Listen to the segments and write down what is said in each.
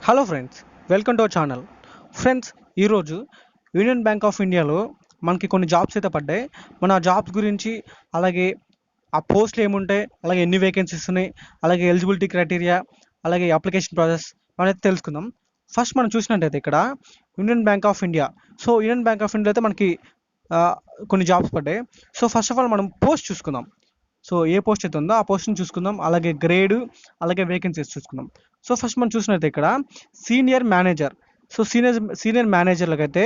Hello friends, welcome to our channel. Friends, ఈరోజు union bank of ఇండియాలో మనకి కొన్ని జాబ్స్ అయితే పడ్డాయి. మన ఆ జాబ్స్ గురించి, అలాగే ఆ పోస్టులు ఏముంటాయి, అలాగే ఎన్ని వేకెన్సీస్ ఉన్నాయి, అలాగే ఎలిజిబిలిటీ క్రైటీరియా, అలాగే అప్లికేషన్ ప్రాసెస్ మనమైతే తెలుసుకుందాం. ఫస్ట్ మనం చూసినట్టయితే ఇక్కడ union bank of India. So union bank of India అయితే మనకి ఆ, కొన్ని జాబ్స్ పడ్డాయి. సో ఫస్ట్ ఆఫ్ ఆల్ మనం పోస్ట్ చూసుకుందాం. సో ఏ పోస్ట్ అయితే ఉందో ఆ పోస్ట్ని చూసుకుందాం, అలాగే గ్రేడ్, అలాగే వేకెన్సీస్ చూసుకుందాం. సో ఫస్ట్ మనం చూసినట్టు ఇక్కడ సీనియర్ మేనేజర్. సో సీనియర్ మేనేజర్లకు అయితే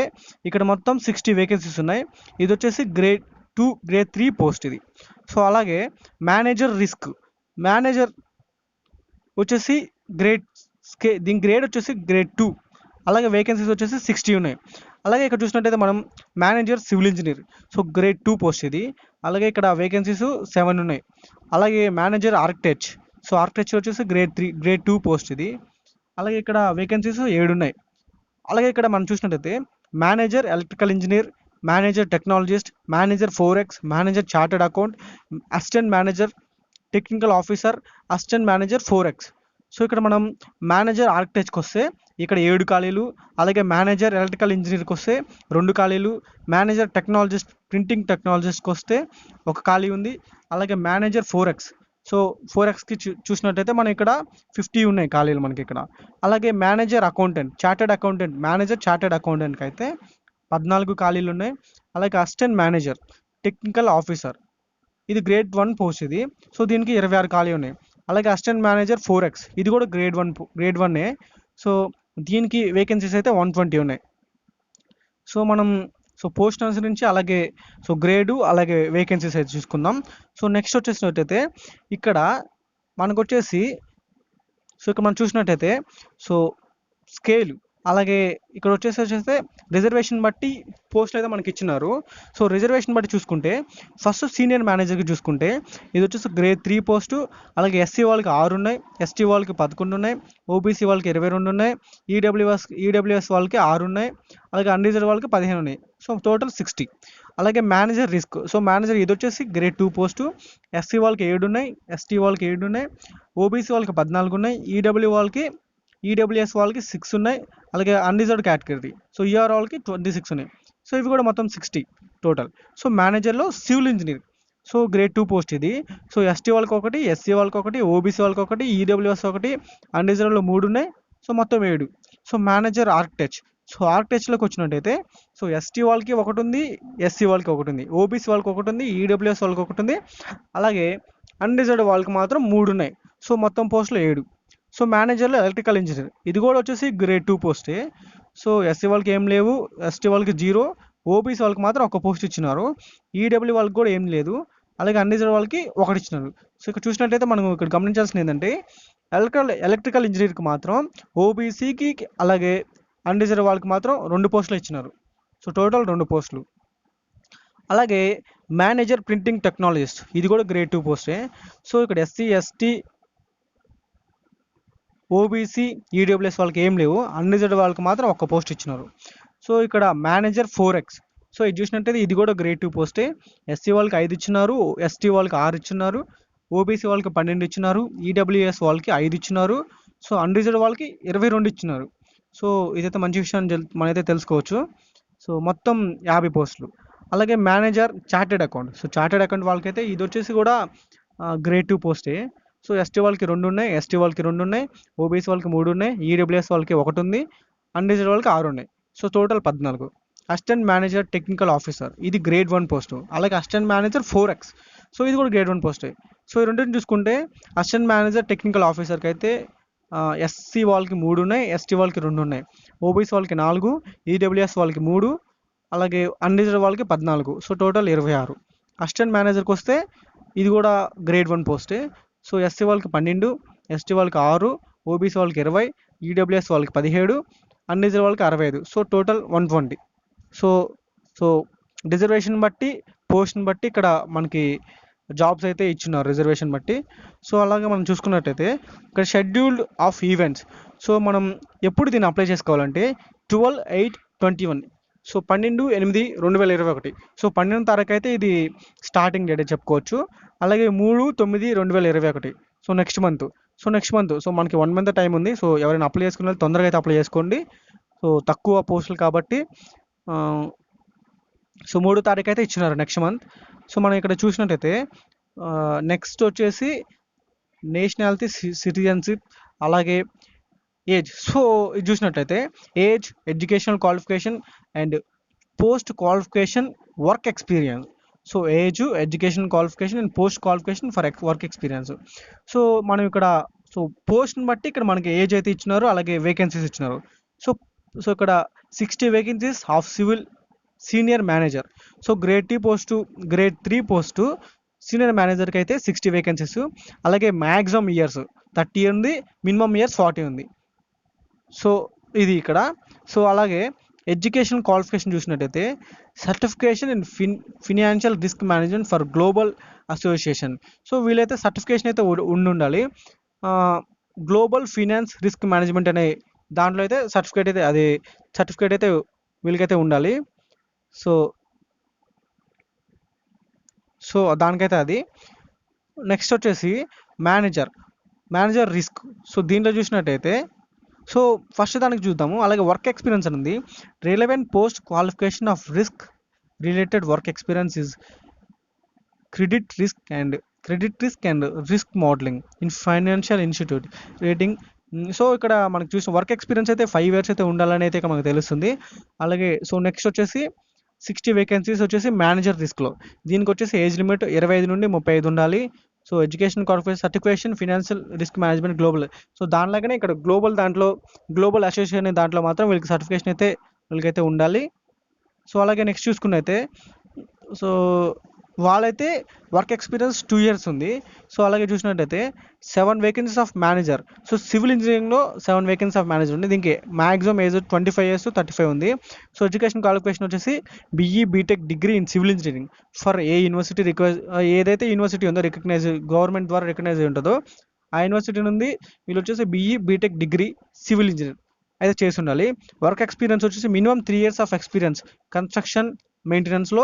ఇక్కడ మొత్తం 60 వేకెన్సీస్ ఉన్నాయి. ఇది వచ్చేసి గ్రేడ్ 2 గ్రేడ్ 3 పోస్ట్ ఇది. సో అలాగే మేనేజర్ రిస్క్, మేనేజర్ వచ్చేసి గ్రేడ్ దీని గ్రేడ్ వచ్చేసి గ్రేడ్ 2, అలాగే వేకెన్సీస్ వచ్చేసి 60 ఉన్నాయి. అలాగే ఇక్కడ చూసినట్టయితే మనం manager civil engineer, so grade 2 post ఇది. అలాగే ఇక్కడ వేకెన్సీస్ 7 ఉన్నాయి. అలాగే మేనేజర్ ఆర్కిటెక్ట్, సో ఆర్కిటెక్చర్ వచ్చేసి గ్రేడ్ 2 పోస్ట్ ఇది. అలాగే ఇక్కడ వేకెన్సీస్ 7 ఉన్నాయి. అలాగే ఇక్కడ మనం చూసినట్టయితే manager electrical engineer, manager technologist, manager 4X, manager chartered account, assistant manager technical officer, assistant manager 4X. So ఇక్కడ మనం మేనేజర్ ఆర్కిటెక్ట్కి వస్తే ఇక్కడ 7 ఖాళీలు, అలాగే మేనేజర్ ఎలక్ట్రికల్ ఇంజనీర్కి వస్తే 2 ఖాళీలు, మేనేజర్ టెక్నాలజిస్ట్ ప్రింటింగ్ టెక్నాలజిస్ట్కి వస్తే 1 ఖాళీ ఉంది. అలాగే మేనేజర్ 4X, సో 4Xకి చూసినట్టయితే మనం ఇక్కడ 50 ఉన్నాయి ఖాళీలు మనకి ఇక్కడ. అలాగే manager accountant, chartered accountant, manager chartered అకౌంటెంట్కి అయితే 14 ఖాళీలు ఉన్నాయి. అలాగే అసిస్టెంట్ మేనేజర్ టెక్నికల్ ఆఫీసర్, ఇది గ్రేడ్ 1 పోస్ట్ ఇది. సో దీనికి 26 ఖాళీ ఉన్నాయి. అలాగే అసిస్టెంట్ మేనేజర్ 4X, ఇది కూడా గ్రేడ్ 1ఏ. సో దీనికి వేకెన్సీస్ అయితే 120 ఉన్నాయి. సో మనం పోస్ట్ అనుసరించి అలాగే గ్రేడు, అలాగే వేకెన్సీస్ అయితే చూసుకుందాం. సో నెక్స్ట్ వచ్చేసినట్టయితే ఇక్కడ మనకు వచ్చేసి ఇక్కడ మనం చూసినట్టయితే స్కేలు, అలాగే ఇక్కడ వచ్చేస్తే రిజర్వేషన్ బట్టి పోస్టులు అయితే మనకి ఇచ్చినారు. సో రిజర్వేషన్ బట్టి చూసుకుంటే ఫస్ట్ సీనియర్ మేనేజర్కి చూసుకుంటే ఇది వచ్చేసి గ్రేడ్ 3 పోస్టు. అలాగే ఎస్సీ వాళ్ళకి 6 ఉన్నాయి, ఎస్టీ వాళ్ళకి 11 ఉన్నాయి, ఓబీసీ వాళ్ళకి 22 ఉన్నాయి, ఈడబ్ల్యూఎస్ వాళ్ళకి 6 ఉన్నాయి, అలాగే అన్రిజర్వ్ వాళ్ళకి 15 ఉన్నాయి. So total 60. అలాగే మేనేజర్ రిస్క్, సో మేనేజర్ ఇది వచ్చేసి గ్రేడ్ 2 పోస్టు. ఎస్సీ వాళ్ళకి 7 ఉన్నాయి, ఎస్టీ వాళ్ళకి 7 ఉన్నాయి, ఓబీసీ వాళ్ళకి 14 ఉన్నాయి, ఈడబ్ల్యూఎస్ వాళ్ళకి 6 ఉన్నాయి, అలాగే అన్రిజర్వ్డ్ కేటగిరీ సో ఈఆర్ వాళ్ళకి 26 ఉన్నాయి. సో ఇవి కూడా మొత్తం 60 టోటల్. సో మేనేజర్లో civil engineer, so grade 2 post ఇది. సో ఎస్టీ వాళ్ళకి 1, ఎస్సీ వాళ్ళకి 1, ఓబీసీ వాళ్ళకి 1, ఈడబ్ల్యూఎస్ 1, అన్రిజర్వ్లో 3 ఉన్నాయి. సో మొత్తం 7. సో మేనేజర్ ఆర్కిటెక్ట్, సో ఆర్కిటెక్ట్లోకి వచ్చినట్టయితే సో ఎస్టీ వాళ్ళకి 1 ఉంది, ఎస్సీ వాళ్ళకి 1 ఉంది, ఓబీసీ వాళ్ళకి 1 ఉంది, ఈడబ్ల్యూఎస్ వాళ్ళకి 1 ఉంది, అలాగే అన్రిజర్వ్డ్ వాళ్ళకి మాత్రం 3 ఉన్నాయి. సో మొత్తం పోస్టులు 7. సో మేనేజర్లో ఎలక్ట్రికల్ ఇంజనీర్, ఇది కూడా వచ్చేసి గ్రేడ్ 2 పోస్టే. సో ఎస్సీ వాళ్ళకి ఏం లేవు, ఎస్టీ వాళ్ళకి 0, ఓబీసీ వాళ్ళకి మాత్రం 1 పోస్ట్ ఇచ్చినారు, ఈడబ్ల్యూ వాళ్ళకి కూడా ఏం లేదు, అలాగే అన్రిజర్వ్ వాళ్ళకి 1 ఇచ్చినారు. సో ఇక్కడ చూసినట్టయితే మనం ఇక్కడ గమనించాల్సింది ఏంటంటే ఎలక్ట్రికల్ ఇంజనీర్కి మాత్రం ఓబీసీకి అలాగే అన్రిజర్వ్ వాళ్ళకి మాత్రం 2 పోస్టులు ఇచ్చినారు. సో టోటల్ 2 పోస్టులు. అలాగే మేనేజర్ ప్రింటింగ్ టెక్నాలజిస్ట్, ఇది కూడా గ్రేడ్ 2 పోస్టే. సో ఇక్కడ ఎస్సీ, ఎస్టీ, ఓబీసీ, ఈడబ్ల్యూఎస్ వాళ్ళకి ఏం లేవు, అన్రిజర్వ్డ్ వాళ్ళకి మాత్రం 1 పోస్ట్ ఇచ్చినారు. సో ఇక్కడ మేనేజర్ 4X, సో ఇది చూసినట్టయితే ఇది కూడా గ్రేడ్ 2 పోస్టే. ఎస్సీ వాళ్ళకి 5 ఇచ్చినారు, ఎస్టీ వాళ్ళకి 6 ఇచ్చినారు, ఓబీసీ వాళ్ళకి 12 ఇచ్చినారు, ఈడబ్ల్యూఎస్ వాళ్ళకి 5 ఇచ్చినారు, సో అన్రిజర్వ్డ్ వాళ్ళకి 22 ఇచ్చినారు. సో ఇదైతే మంచి విషయం మనైతే తెలుసుకోవచ్చు. సో మొత్తం 50 పోస్టులు. అలాగే manager chartered account, so chartered account వాళ్ళకైతే ఇది వచ్చేసి కూడా గ్రేడ్ 2 పోస్టే. సో ఎస్టీ వాళ్ళకి 2 ఉన్నాయి, ఎస్టీ వాళ్ళకి 2 ఉన్నాయి, ఓబీసీ వాళ్ళకి 3 ఉన్నాయి, ఈడబ్ల్యూఎస్ వాళ్ళకి 1 ఉంది, అన్రిజర్వ్డ్ వాళ్ళకి 6 ఉన్నాయి. So total 14. Assistant manager technical officer, ఇది గ్రేడ్ 1 పోస్టు. అలాగే అసిస్టెంట్ మేనేజర్ 4X, సో ఇది కూడా గ్రేడ్ 1 పోస్టే. సో ఈ రెండింటిని చూసుకుంటే అసిస్టెంట్ మేనేజర్ టెక్నికల్ ఆఫీసర్కి అయితే ఎస్సీ వాళ్ళకి 3 ఉన్నాయి, ఎస్టీ వాళ్ళకి 2 ఉన్నాయి, ఓబీసీ వాళ్ళకి 4, ఈడబ్ల్యూఎస్ వాళ్ళకి 3, అలాగే అన్రిజర్వ్డ్ వాళ్ళకి 14. So total 26. అసిస్టెంట్ మేనేజర్కి వస్తే ఇది కూడా గ్రేడ్ 1 పోస్టే. సో ఎస్సీ వాళ్ళకి 12, ఎస్టీ వాళ్ళకి 6, ఓబీసీ వాళ్ళకి 20, ఈడబ్ల్యూఎస్ వాళ్ళకి 17, అన్రిజర్వ్డ్ వాళ్ళకి 65. So total 120. So so reservation బట్టి, పోస్ట్ని బట్టి ఇక్కడ మనకి జాబ్స్ అయితే ఇచ్చినారు రిజర్వేషన్ బట్టి. సో అలాగే మనం చూసుకున్నట్టయితే ఇక్కడ షెడ్యూల్డ్ ఆఫ్ ఈవెంట్స్, సో మనం ఎప్పుడు దీన్ని అప్లై చేసుకోవాలంటే 12/8/21, సో 12/8/2021. సో 12వ తారీఖు అయితే ఇది స్టార్టింగ్ డేట్ చెప్పుకోవచ్చు. అలాగే 3/9/2021, నెక్స్ట్ మంత్ సో మనకి 1 మంత్ టైం ఉంది. సో ఎవరైనా అప్లై చేసుకున్న వాళ్ళు తొందరగా అయితే అప్లై చేసుకోండి. సో తక్కువ పోస్టులు కాబట్టి సో 3వ తారీఖు అయితే ఇచ్చినారు నెక్స్ట్ మంత్. సో మనం ఇక్కడ చూసినట్టయితే నెక్స్ట్ వచ్చేసి నేషనాలిటీ, సిటిజన్షిప్, అలాగే ఏజ్. సో ఇది చూసినట్లయితే age, educational qualification and post qualification work experience. So age, education qualification and post qualification for work experience. So మనం ఇక్కడ సో పోస్ట్ని బట్టి ఇక్కడ మనకి ఏజ్ అయితే ఇచ్చినారు, అలాగే వేకెన్సీస్ ఇచ్చినారు. సో సో ఇక్కడ 60 vacancies of civil senior manager. So grade 2 post, grade 3 post senior మేనేజర్కి అయితే 60 వేకెన్సీస్. అలాగే మ్యాక్సిమం ఇయర్స్ 30 ఉంది, మినిమం ఇయర్స్ 40 ఉంది. సో ఇది ఇక్కడ. సో అలాగే ఎడ్యుకేషన్ క్వాలిఫికేషన్ చూసినట్టయితే certification in financial risk management for global association. So వీళ్ళైతే సర్టిఫికేషన్ అయితే ఉండాలి. గ్లోబల్ ఫినాన్స్ రిస్క్ మేనేజ్మెంట్ అనే దాంట్లో అయితే సర్టిఫికేట్ అయితే వీళ్ళకైతే ఉండాలి. సో సో దానికైతే అది. నెక్స్ట్ వచ్చేసి మేనేజర్ రిస్క్. సో దీంట్లో చూసినట్టయితే సో ఫస్ట్ దానికి చూద్దాము. అలాగే వర్క్ ఎక్స్పీరియన్స్ అని ఉంది. Relevant post qualification of risk related work experience is credit risk and risk modelling in financial institute rating. So ఇక్కడ మనకు చూసిన వర్క్ ఎక్స్పీరియన్స్ అయితే 5 years అయితే ఉండాలని అయితే మనకు తెలుస్తుంది. అలాగే సో నెక్స్ట్ వచ్చేసి 60 వేకెన్సీస్ వచ్చేసి మేనేజర్ రిస్క్లో. దీనికి వచ్చేసి ఏజ్ లిమిట్ 25 నుండి 35 ఉండాలి. So education qualification, certification financial risk management global. So దానిలాగానే ఇక్కడ గ్లోబల్ అసోసియేషన్ అనే దాంట్లో మాత్రం వీళ్ళకైతే ఉండాలి. సో అలాగే నెక్స్ట్ చూసుకున్నైతే సో వాళ్ళైతే వర్క్ ఎక్స్పీరియన్స్ 2 years ఉంది. సో అలాగే చూసినట్టయితే 7 vacancies of manager. So civil ఇంజనీరింగ్లో 7 వేకెన్సీ ఆఫ్ మేనేజర్ ఉంది. దీనికి మ్యాక్సిమం ఏజ్ 25 years 35 ఉంది. సో ఎడ్యుకేషన్ క్వాలిఫికేషన్ వచ్చేసి BE BTech degree in civil engineering for a university ఏదైతే యూనివర్సిటీ ఉందో గవర్నమెంట్ ద్వారా రికగ్నైజ్ అయి ఉంటుందో ఆ యూనివర్సిటీ నుండి వీళ్ళు వచ్చేసి BE BTech degree civil engineer అయితే చేసి ఉండాలి. వర్క్ ఎక్స్పీరియన్స్ వచ్చేసి minimum 3 years of experience construction మెయింటెనెన్స్లో.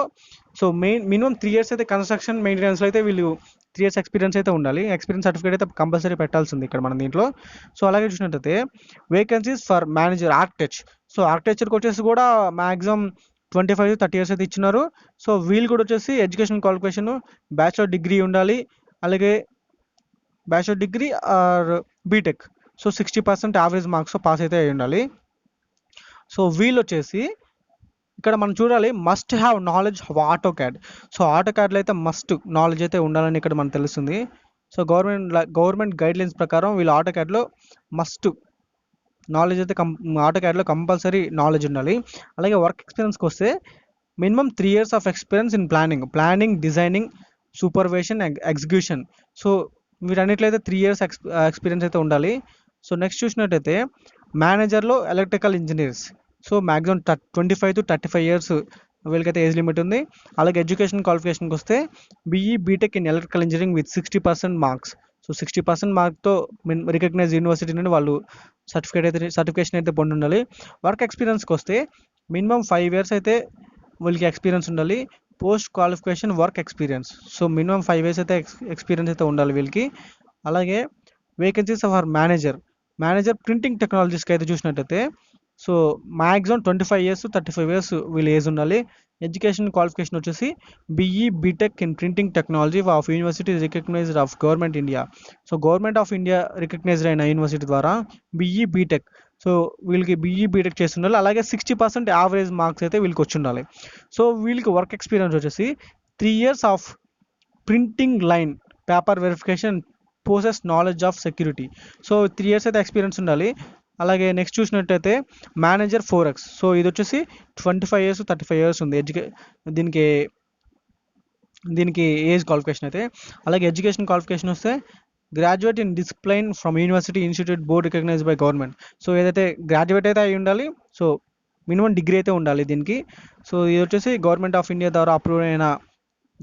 సో మినిమం 3 years అయితే కన్స్ట్రక్షన్ మెయింటెనెన్స్లో అయితే వీళ్ళు 3 years ఎక్స్పీరియన్స్ అయితే ఉండాలి. ఎక్స్పీరియన్స్ సర్టిఫికేట్ అయితే కంపల్సరీ పెట్టాల్సింది ఇక్కడ మన దీంట్లో. సో అలాగే చూసినట్టయితే vacancies for manager architecture. So ఆర్కిటెక్చర్కి వచ్చేసి కూడా మ్యాక్సిమం 25 to 30 years అయితే ఇచ్చినారు. సో వీళ్ళు కూడా వచ్చేసి ఎడ్యుకేషన్ క్వాలిఫికేషన్ బ్యాచిలర్ డిగ్రీ ఉండాలి, అలాగే bachelor degree or BTech. So 60% average marks pass అయితే అయి ఉండాలి. సో వీళ్ళు వచ్చేసి ఇక్కడ మనం చూడాలి must have knowledge of AutoCAD. So ఆటోక్యాడ్లో అయితే మస్ట్ నాలెడ్జ్ అయితే ఉండాలని ఇక్కడ మనకు తెలుస్తుంది. సో గవర్నమెంట్ గైడ్లైన్స్ ప్రకారం వీళ్ళు ఆటోక్యాడ్లో మస్ట్ నాలెడ్జ్ అయితే ఆటోక్యాడ్లో కంపల్సరీ నాలెడ్జ్ ఉండాలి. అలాగే వర్క్ ఎక్స్పీరియన్స్కి వస్తే minimum 3 years of experience in planning, designing, supervision, execution. So వీటన్నిటిలో అయితే 3 years ఎక్స్పీరియన్స్ అయితే ఉండాలి. సో నెక్స్ట్ చూసినట్టయితే మేనేజర్లో electrical engineers. So maximum 25 to 35 years వీళ్ళకైతే ఏజ్ లిమిట్ ఉంది. అలాగే ఎడ్యుకేషన్ క్వాలిఫికేషన్కి వస్తే BE BTech in electrical engineering with 60% marks. So 60% మార్క్తో రికగ్నైజ్ యూనివర్సిటీ నుండి వాళ్ళు సర్టిఫికేషన్ అయితే పొంది ఉండాలి. వర్క్ ఎక్స్పీరియన్స్కి వస్తే మినిమం 5 years అయితే వీళ్ళకి ఎక్స్పీరియన్స్ ఉండాలి. Post qualification work experience. So minimum 5 years అయితే ఎక్స్పీరియన్స్ అయితే ఉండాలి వీళ్ళకి. అలాగే వేకెన్సీస్ ఫర్ మేనేజర్ ప్రింటింగ్ టెక్నాలజీస్కి అయితే చూసినట్టయితే so maximum 25 years to 35 years వీళ్ళు ఏజ్ ఉండాలి. ఎడ్యుకేషన్ క్వాలిఫికేషన్ వచ్చేసి BE BTech in printing technology of university recognised of government India. So government of India recognised అయిన యూనివర్సిటీ ద్వారా BE బీటెక్. సో వీళ్ళకి BE బీటెక్ చేసి ఉండాలి. అలాగే 60% యావరేజ్ మార్క్స్ అయితే వీళ్ళకి వచ్చి ఉండాలి. సో వీళ్ళకి వర్క్ ఎక్స్పీరియన్స్ వచ్చేసి 3 years of printing line, paper verification, process knowledge of security. So 3 years అయితే ఎక్స్పీరియన్స్ ఉండాలి. అలాగే నెక్స్ట్ చూసినట్టయితే మేనేజర్ 4X. సో ఇది వచ్చేసి 25 years 35 years ఉంది దీనికి ఏజ్ క్వాలిఫికేషన్ అయితే. అలాగే ఎడ్యుకేషన్ క్వాలిఫికేషన్ వస్తే graduate in discipline from university institute board recognised by government. So ఏదైతే గ్రాడ్యుయేట్ అయితే అయి ఉండాలి. సో మినిమం డిగ్రీ అయితే ఉండాలి దీనికి. సో ఇది వచ్చేసి గవర్నమెంట్ ఆఫ్ ఇండియా ద్వారా అప్రూవ్ అయిన,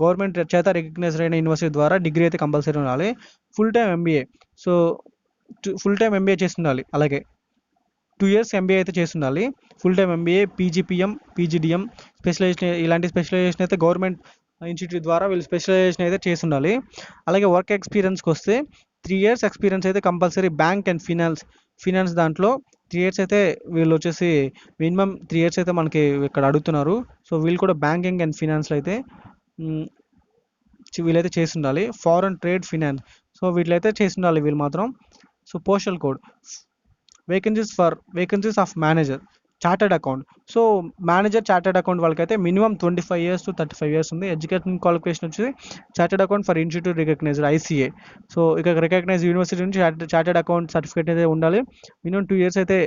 గవర్నమెంట్ చేత రికగ్నైజ్డ్ అయిన యూనివర్సిటీ ద్వారా డిగ్రీ అయితే కంపల్సరీ ఉండాలి. Full time MBA. So full time MBA చేసి ఉండాలి. అలాగే 2 years MBA అయితే చేసి ఉండాలి. Full time MBA, PGPM, PGDM specialisation, ఇలాంటి స్పెషలైజేషన్ అయితే గవర్నమెంట్ ఇన్స్టిట్యూట్ ద్వారా వీళ్ళు స్పెషలైజేషన్ అయితే చేసి ఉండాలి. అలాగే వర్క్ ఎక్స్పీరియన్స్కి వస్తే 3 ఇయర్స్ ఎక్స్పీరియన్స్ అయితే కంపల్సరీ బ్యాంక్ అండ్ ఫినాన్స్ దాంట్లో 3 ఇయర్స్ అయితే వీళ్ళు వచ్చేసి మినిమం 3 ఇయర్స్ అయితే మనకి ఇక్కడ అడుగుతున్నారు. సో వీళ్ళు కూడా బ్యాంకింగ్ అండ్ ఫినాన్స్లో అయితే వీళ్ళైతే చేసి ఉండాలి. ఫారెన్ ట్రేడ్ ఫినాన్స్, సో వీళ్ళైతే చేసి ఉండాలి వీళ్ళు మాత్రం. So postal code, vacancies of manager chartered account. So manager chartered account వాళ్ళకైతే మినిమం 25 ఇయర్స్ టు 35 ఇయర్స్ ఉంది. ఎడ్యుకేషన్ క్వాలిఫికేషన్ వచ్చి chartered account for institute recognised ICA. So ఇక రికగ్నైజ్ యూనివర్సిటీ నుంచి చార్టర్డ్ అకౌంట్ సర్టిఫికేట్ అయితే ఉండాలి. మినిమం 2 ఇయర్స్ అయితే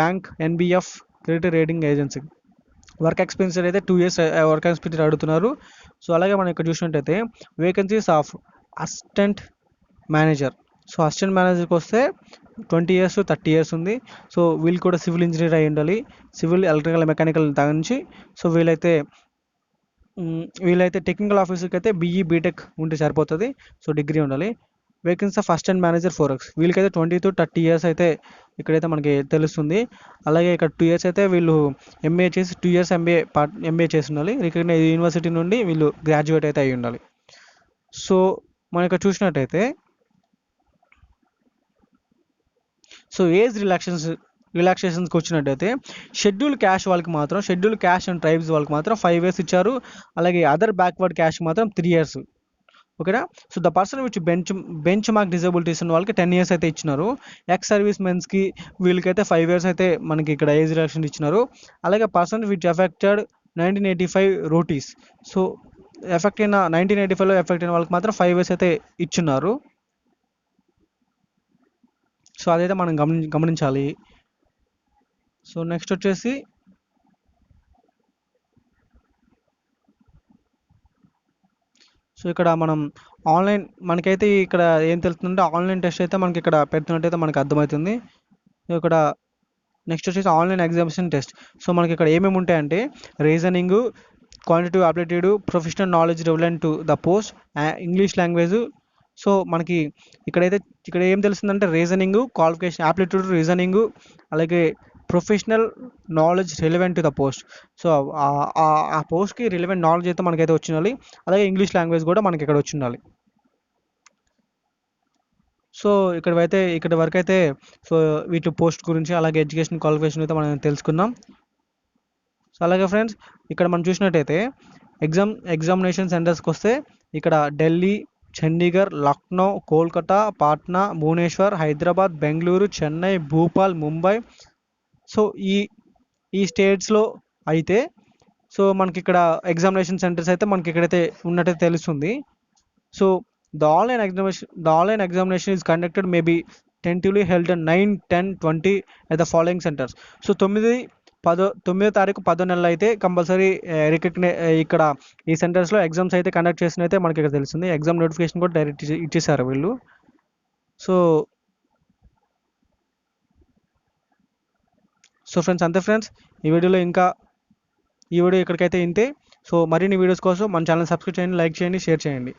bank, NBF, credit rating agency. Work experience అయితే 2 years work experience అడుగుతున్నారు. సో అలాగే మనం ఇక్కడ చూసినట్టయితే vacancies of assistant manager. So assistant మేనేజర్కి వస్తే 20 ఇయర్స్ 30 ఇయర్స్ ఉంది. సో వీళ్ళు కూడా సివిల్ ఇంజనీర్ అయి ఉండాలి, సివిల్, ఎలక్ట్రికల్, మెకానికల్ నుంచి. సో వీళ్ళైతే టెక్నికల్ ఆఫీసర్కి అయితే బీఈ బీటెక్ ఉంటే సరిపోతుంది. సో డిగ్రీ ఉండాలి. Vacancy of assistant manager 4X, వీళ్ళకైతే 20 to 30 ఇయర్స్ అయితే ఇక్కడైతే మనకి తెలుస్తుంది. అలాగే ఇక్కడ 2 ఇయర్స్ అయితే వీళ్ళు ఎంఏ చేసి 2 ఇయర్స్ ఎంఏ చేసి ఉండాలి. రికగ్నైజ్ యూనివర్సిటీ నుండి వీళ్ళు గ్రాడ్యుయేట్ అయితే అయి ఉండాలి. సో మనం ఇక్కడ చూసినట్టయితే సో ఏజ్ రిలాక్సేషన్స్కి వచ్చినట్టయితే షెడ్యూల్ క్యాస్ట్ అండ్ ట్రైబ్స్ వాళ్ళకి మాత్రం 5 ఇయర్స్ ఇచ్చారు. అలాగే అదర్ బ్యాక్వర్డ్ క్యాస్ట్ మాత్రం 3 ఇయర్స్. ఓకేనా. So the person which bench mark disabilities ఉన్న వాళ్ళకి 10 ఇయర్స్ అయితే ఇచ్చినారు. ఎక్స్ సర్వీస్ మెన్స్కి వీళ్ళకైతే 5 ఇయర్స్ అయితే మనకి ఇక్కడ ఏజ్ రిలాక్సేషన్ ఇచ్చినారు. అలాగే person which affected 1985 riots, so 1985లో ఎఫెక్ట్ అయిన వాళ్ళకి మాత్రం 5 ఇయర్స్ అయితే ఇచ్చున్నారు. సో అదైతే మనం గమనించాలి. సో నెక్స్ట్ వచ్చేసి సో ఇక్కడ మనం మనకైతే ఇక్కడ ఏం తెలుస్తుందంటే ఆన్లైన్ టెస్ట్ అయితే మనకి ఇక్కడ పెడుతున్నట్టయితే మనకు అర్థమవుతుంది. ఇక్కడ నెక్స్ట్ వచ్చేసి ఆన్లైన్ ఎగ్జామినేషన్ టెస్ట్. సో మనకి ఇక్కడ ఏమేమి ఉంటాయంటే reasoning, quantitative aptitude, professional knowledge relevant to the post, English language. So మనకి ఇక్కడ ఏం తెలుస్తుందంటే రీజనింగ్ క్వాలిఫికేషన్, ఆప్టిట్యూడ్, రీజనింగ్, అలాగే professional knowledge relevant to the post. So ఆ పోస్ట్కి రిలవెంట్ నాలెడ్జ్ అయితే మనకైతే వచ్చి ఉండాలి. అలాగే ఇంగ్లీష్ లాంగ్వేజ్ కూడా మనకి ఇక్కడ వచ్చి ఉండాలి. సో ఇక్కడ వరకు అయితే సో వీటి పోస్ట్ గురించి అలాగే ఎడ్యుకేషన్ క్వాలిఫికేషన్ అయితే మనం తెలుసుకున్నాం. సో అలాగే ఫ్రెండ్స్ ఇక్కడ మనం చూసినట్టయితే ఎగ్జామినేషన్ సెంటర్స్కి వస్తే ఇక్కడ ఢిల్లీ, చండీగఢ్, లక్నో, కోల్కతా, పాట్నా, భువనేశ్వర్, హైదరాబాద్, బెంగళూరు, చెన్నై, భూపాల్, ముంబై. సో ఈ స్టేట్స్లో అయితే సో మనకి ఇక్కడ ఎగ్జామినేషన్ సెంటర్స్ అయితే మనకి ఇక్కడైతే ఉన్నట్టయితే తెలుస్తుంది. So the online examination is conducted may be tentatively held 9, 10, 20 at the following centers. So 9వ తారీఖు 10వ నెలలో అయితే కంపల్సరీ ఇక్కడ ఈ సెంటర్స్లో ఎగ్జామ్స్ అయితే కండక్ట్ చేసిన అయితే మనకి ఇక్కడ తెలుస్తుంది. ఎగ్జామ్ నోటిఫికేషన్ కూడా డైరెక్ట్ ఇచ్చేసారు వీళ్ళు. సో ఫ్రెండ్స్ అంతే ఫ్రెండ్స్, ఈ వీడియో ఇక్కడికైతే ఇంతే. సో మరిన్ని వీడియోస్ కోసం మన ఛానల్ సబ్స్క్రైబ్ చేయండి, లైక్ చేయండి, షేర్ చేయండి.